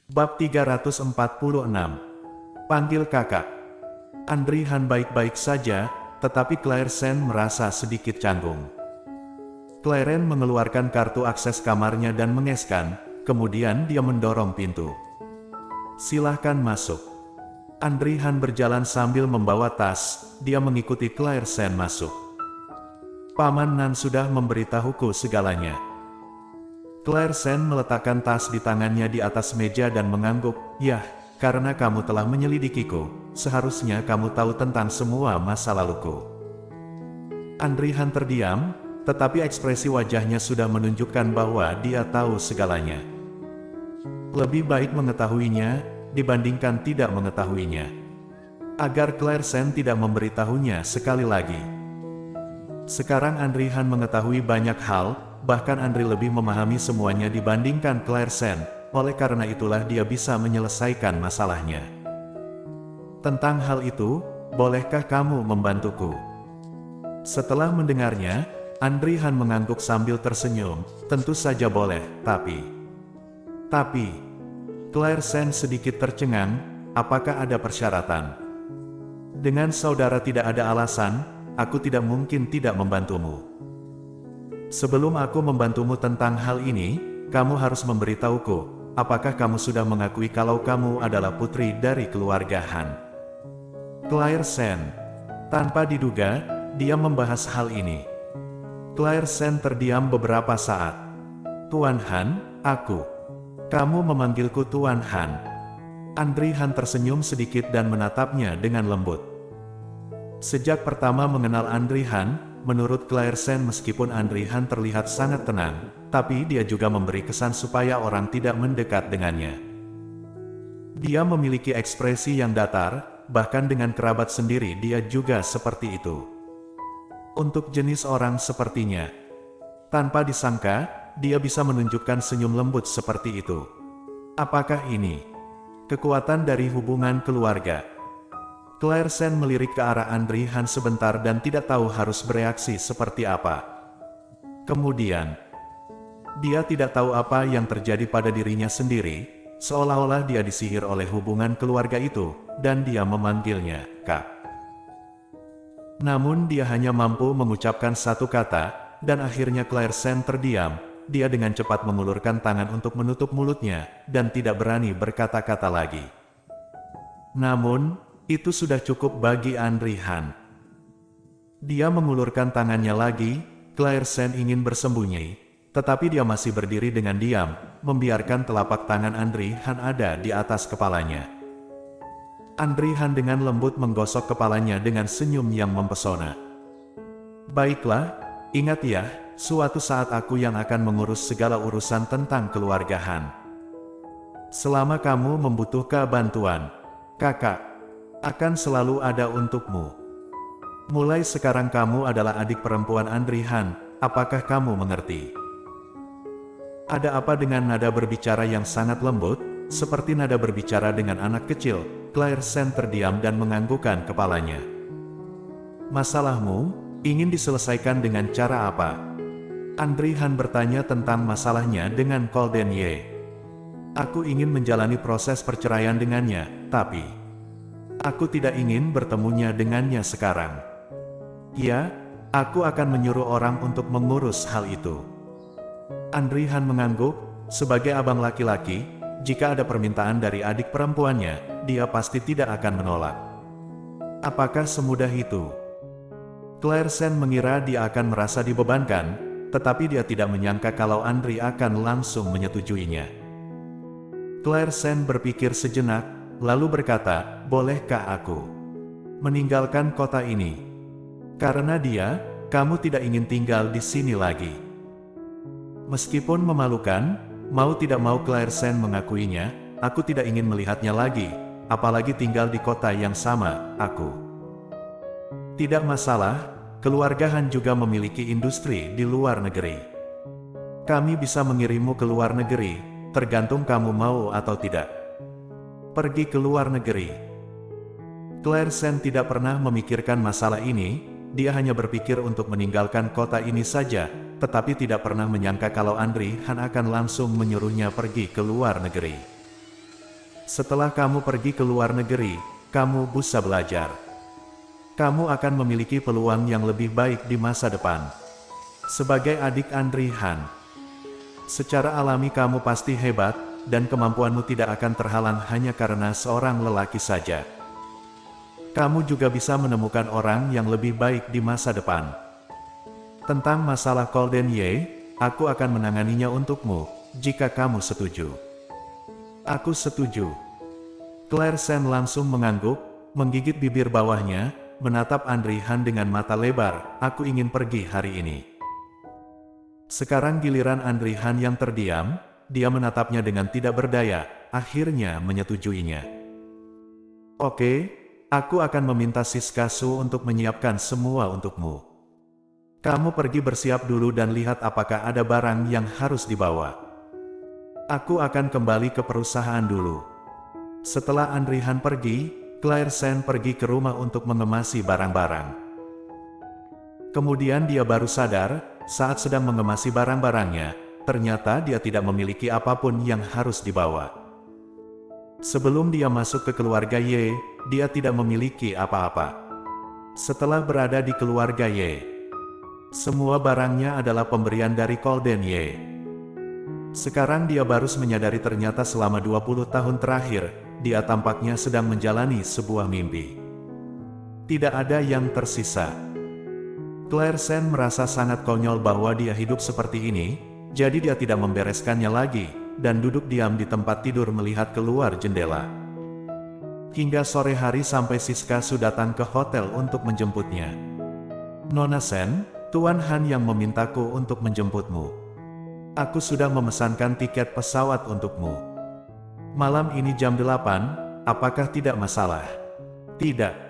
Bab 346. Panggil kakak. Andri Han baik-baik saja, tetapi Claire merasa sedikit canggung. Claire mengeluarkan kartu akses kamarnya dan mengeskan, kemudian dia mendorong pintu. Silahkan masuk. Andri Han berjalan sambil membawa tas, dia mengikuti Claire masuk. Paman Nan sudah memberitahuku segalanya. Claire meletakkan tas di tangannya di atas meja dan mengangguk, "Yah, karena kamu telah menyelidikiku, seharusnya kamu tahu tentang semua masa laluku." Andri Han terdiam, tetapi ekspresi wajahnya sudah menunjukkan bahwa dia tahu segalanya. Lebih baik mengetahuinya, dibandingkan tidak mengetahuinya. Agar Claire tidak memberitahunya sekali lagi. Sekarang Andri Han mengetahui banyak hal, bahkan Andri lebih memahami semuanya dibandingkan Claire oleh karena itulah dia bisa menyelesaikan masalahnya. Tentang hal itu, bolehkah kamu membantuku? Setelah mendengarnya, Andri Han mengangguk sambil tersenyum, tentu saja boleh, tapi... Claire sedikit tercengang, apakah ada persyaratan? Dengan saudara tidak ada alasan, aku tidak mungkin tidak membantumu. Sebelum aku membantumu tentang hal ini, kamu harus memberitahuku, apakah kamu sudah mengakui kalau kamu adalah putri dari keluarga Han? Claire tanpa diduga, dia membahas hal ini. Claire terdiam beberapa saat. Tuan Han, kamu memanggilku Tuan Han. Andri Han tersenyum sedikit dan menatapnya dengan lembut. Sejak pertama mengenal Andri Han, menurut Claire meskipun Andri Han terlihat sangat tenang, tapi dia juga memberi kesan supaya orang tidak mendekat dengannya. Dia memiliki ekspresi yang datar, bahkan dengan kerabat sendiri dia juga seperti itu. Untuk jenis orang sepertinya, tanpa disangka, dia bisa menunjukkan senyum lembut seperti itu. Apakah ini kekuatan dari hubungan keluarga? Claire melirik ke arah Andri Han sebentar dan tidak tahu harus bereaksi seperti apa. Kemudian, dia tidak tahu apa yang terjadi pada dirinya sendiri, seolah-olah dia disihir oleh hubungan keluarga itu, dan dia memanggilnya, Kak. Namun dia hanya mampu mengucapkan satu kata, dan akhirnya Claire terdiam, dia dengan cepat mengulurkan tangan untuk menutup mulutnya, dan tidak berani berkata-kata lagi. Namun, itu sudah cukup bagi Andri Han. Dia mengulurkan tangannya lagi, Claire ingin bersembunyi, tetapi dia masih berdiri dengan diam, membiarkan telapak tangan Andri Han ada di atas kepalanya. Andri Han dengan lembut menggosok kepalanya dengan senyum yang mempesona. Baiklah, ingat ya, suatu saat aku yang akan mengurus segala urusan tentang keluarga Han. Selama kamu membutuhkan bantuan, kakak akan selalu ada untukmu. Mulai sekarang kamu adalah adik perempuan Andri Han, apakah kamu mengerti? Ada apa dengan nada berbicara yang sangat lembut, seperti nada berbicara dengan anak kecil? Claire terdiam dan menganggukkan kepalanya. Masalahmu, ingin diselesaikan dengan cara apa? Andri Han bertanya tentang masalahnya dengan Golden Ye. Aku ingin menjalani proses perceraian dengannya, tapi aku tidak ingin bertemunya dengannya sekarang. Ya, aku akan menyuruh orang untuk mengurus hal itu. Andri Han mengangguk, sebagai abang laki-laki, jika ada permintaan dari adik perempuannya, dia pasti tidak akan menolak. Apakah semudah itu? Claire mengira dia akan merasa dibebankan, tetapi dia tidak menyangka kalau Andri akan langsung menyetujuinya. Claire berpikir sejenak, lalu berkata, bolehkah aku meninggalkan kota ini? Karena dia, kamu tidak ingin tinggal di sini lagi. Meskipun memalukan, mau tidak mau Claire mengakuinya, aku tidak ingin melihatnya lagi, apalagi tinggal di kota yang sama, aku. Tidak masalah, keluarga Han juga memiliki industri di luar negeri. Kami bisa mengirimmu ke luar negeri, tergantung kamu mau atau tidak. Pergi ke luar negeri. Claire tidak pernah memikirkan masalah ini, dia hanya berpikir untuk meninggalkan kota ini saja, tetapi tidak pernah menyangka kalau Andri Han akan langsung menyuruhnya pergi ke luar negeri. Setelah kamu pergi ke luar negeri, kamu bisa belajar. Kamu akan memiliki peluang yang lebih baik di masa depan. Sebagai adik Andri Han, secara alami kamu pasti hebat, dan kemampuanmu tidak akan terhalang hanya karena seorang lelaki saja. Kamu juga bisa menemukan orang yang lebih baik di masa depan. Tentang masalah Golden Ye, aku akan menanganinya untukmu, jika kamu setuju. Aku setuju. Claire Sen langsung mengangguk, menggigit bibir bawahnya, menatap Andri Han dengan mata lebar. Aku ingin pergi hari ini. Sekarang giliran Andri Han yang terdiam, dia menatapnya dengan tidak berdaya, akhirnya menyetujuinya. Oke, aku akan meminta Siska Su untuk menyiapkan semua untukmu. Kamu pergi bersiap dulu dan lihat apakah ada barang yang harus dibawa. Aku akan kembali ke perusahaan dulu. Setelah Andri Han pergi, Claire Sen pergi ke rumah untuk mengemasi barang-barang. Kemudian dia baru sadar, saat sedang mengemasi barang-barangnya, ternyata dia tidak memiliki apapun yang harus dibawa. Sebelum dia masuk ke keluarga Ye, dia tidak memiliki apa-apa. Setelah berada di keluarga Ye, semua barangnya adalah pemberian dari Golden Ye. Sekarang dia baru menyadari ternyata selama 20 tahun terakhir, dia tampaknya sedang menjalani sebuah mimpi. Tidak ada yang tersisa. Claire Sen merasa sangat konyol bahwa dia hidup seperti ini, jadi dia tidak membereskannya lagi, dan duduk diam di tempat tidur melihat keluar jendela. Hingga sore hari sampai Siska Su datang ke hotel untuk menjemputnya. Nona Sen, Tuan Han yang memintaku untuk menjemputmu. Aku sudah memesankan tiket pesawat untukmu. Malam ini jam 8, apakah tidak masalah? Tidak.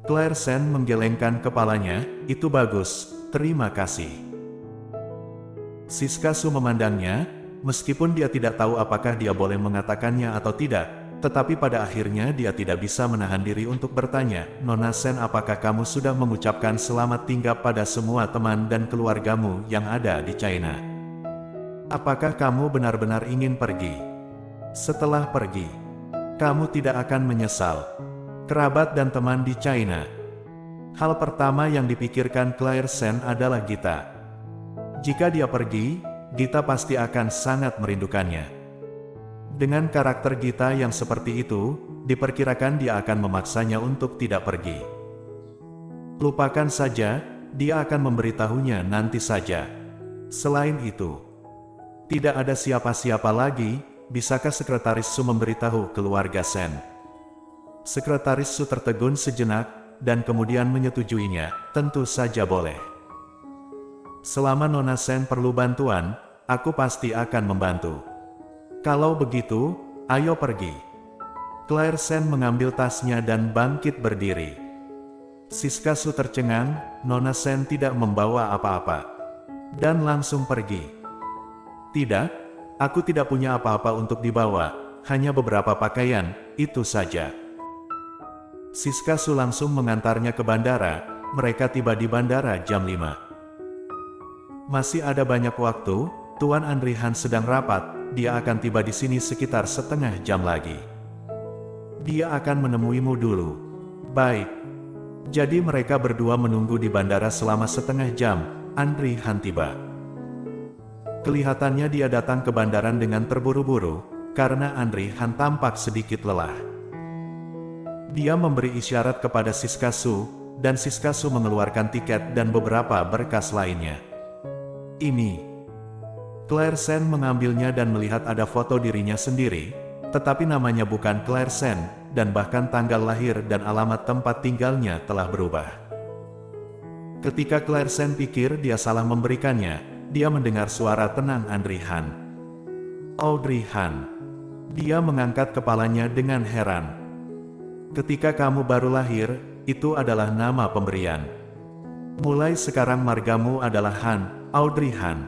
Claire Sen menggelengkan kepalanya, itu bagus, terima kasih. Siska Su memandangnya, meskipun dia tidak tahu apakah dia boleh mengatakannya atau tidak, tetapi pada akhirnya dia tidak bisa menahan diri untuk bertanya, Nona Sen, apakah kamu sudah mengucapkan selamat tinggal pada semua teman dan keluargamu yang ada di China? Apakah kamu benar-benar ingin pergi? Setelah pergi, kamu tidak akan menyesal. Kerabat dan teman di China. Hal pertama yang dipikirkan Claire Sen adalah Gita. Jika dia pergi, Gita pasti akan sangat merindukannya. Dengan karakter Gita yang seperti itu, diperkirakan dia akan memaksanya untuk tidak pergi. Lupakan saja, dia akan memberitahunya nanti saja. Selain itu, tidak ada siapa-siapa lagi. Bisakah Sekretaris Su memberitahu keluarga Sen? Sekretaris Su tertegun sejenak, dan kemudian menyetujuinya, tentu saja boleh. Selama Nona Sen perlu bantuan, aku pasti akan membantu. Kalau begitu, ayo pergi. Claire Sen mengambil tasnya dan bangkit berdiri. Siska Su tercengang, Nona Sen tidak membawa apa-apa. Dan langsung pergi. Tidak. Aku tidak punya apa-apa untuk dibawa, hanya beberapa pakaian, itu saja. Siska Su langsung mengantarnya ke bandara, mereka tiba di bandara jam 5. Masih ada banyak waktu, Tuan Andri Han sedang rapat, dia akan tiba di sini sekitar setengah jam lagi. Dia akan menemuimu dulu. Baik. Jadi mereka berdua menunggu di bandara selama setengah jam, Andri Han tiba. Kelihatannya dia datang ke bandaran dengan terburu-buru, karena Andri Han tampak sedikit lelah. Dia memberi isyarat kepada Siska Su, dan Siska Su mengeluarkan tiket dan beberapa berkas lainnya. Ini. Claire Sen mengambilnya dan melihat ada foto dirinya sendiri, tetapi namanya bukan Claire Sen, dan bahkan tanggal lahir dan alamat tempat tinggalnya telah berubah. Ketika Claire Sen pikir dia salah memberikannya, dia mendengar suara tenang Andri Han. Audrey Han. Dia mengangkat kepalanya dengan heran. Ketika kamu baru lahir, itu adalah nama pemberian. Mulai sekarang margamu adalah Han, Audrey Han.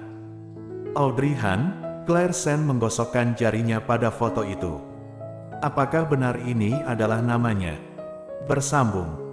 Audrey Han, Claire Sen menggosokkan jarinya pada foto itu. Apakah benar ini adalah namanya? Bersambung.